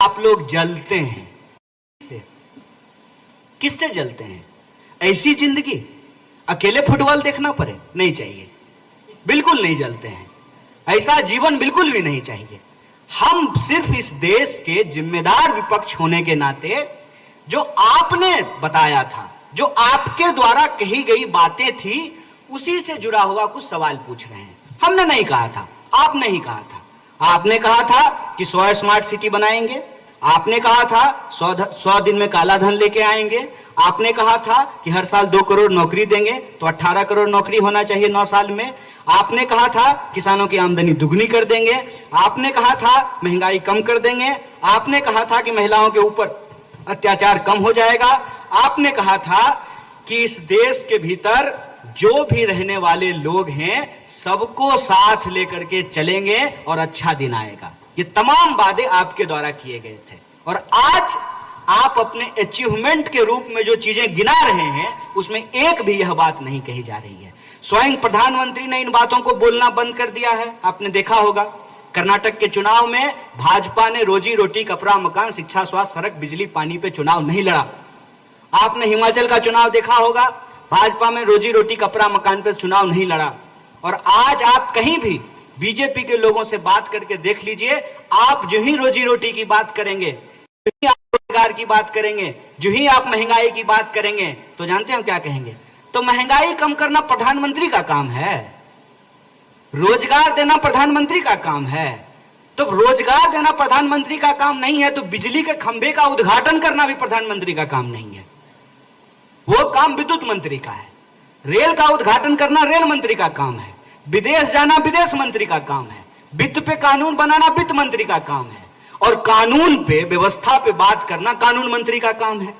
आप लोग जलते हैं। किससे जलते हैं? ऐसी जिंदगी अकेले फुटबॉल देखना पड़े? नहीं चाहिए, बिल्कुल नहीं जलते हैं। ऐसा जीवन बिल्कुल भी नहीं चाहिए। हम सिर्फ इस देश के जिम्मेदार विपक्ष होने के नाते जो आपने बताया था, जो आपके द्वारा कही गई बातें थी, उसी से जुड़ा हुआ कुछ सवाल पूछ रहे हैं। हमने नहीं कहा था, आपने ही कहा था। आपने कहा था कि 100 स्मार्ट सिटी बनाएंगे, आपने कहा था 100 दिन में काला धन लेके आएंगे, आपने कहा था कि हर साल 2 करोड़ नौकरी देंगे, तो 18 करोड़ नौकरी होना चाहिए 9 साल में। आपने कहा था किसानों की आमदनी दुगनी कर देंगे, आपने कहा था महंगाई कम कर देंगे, आपने कहा था कि महिलाओं के ऊपर अत्याचार कम हो जाएगा, आपने कहा था कि इस देश के भीतर जो भी रहने वाले लोग हैं सबको साथ लेकर के चलेंगे और अच्छा दिन आएगा। ये तमाम वादे आपके द्वारा किए गए थे, और आज आप अपने अचीवमेंट के रूप में जो चीजें गिना रहे हैं उसमें एक भी यह बात नहीं कही जा रही है। स्वयं प्रधानमंत्री ने इन बातों को बोलना बंद कर दिया है। आपने देखा होगा कर्नाटक के चुनाव में भाजपा ने रोजी रोटी, कपड़ा, मकान, शिक्षा, स्वास्थ्य, सड़क, बिजली, पानी पे चुनाव नहीं लड़ा। आपने हिमाचल का चुनाव देखा होगा, भाजपा में रोजी रोटी, कपड़ा, मकान पे चुनाव नहीं लड़ा। और आज आप कहीं भी बीजेपी के लोगों से बात करके देख लीजिए, आप जो ही रोजी रोटी की बात करेंगे, जो ही आप रोजगार की बात करेंगे, जो ही आप महंगाई की बात करेंगे, तो जानते हैं क्या कहेंगे? तो महंगाई कम करना प्रधानमंत्री का काम है, रोजगार देना प्रधानमंत्री का काम है। तो रोजगार देना प्रधानमंत्री का काम नहीं है तो बिजली के खंभे का उद्घाटन करना भी प्रधानमंत्री का काम नहीं है, वो काम विद्युत मंत्री का है। रेल का उद्घाटन करना रेल मंत्री का काम है, विदेश जाना विदेश मंत्री का काम है, वित्त पे कानून बनाना वित्त मंत्री का काम है, और कानून पे, व्यवस्था पे बात करना कानून मंत्री का काम है।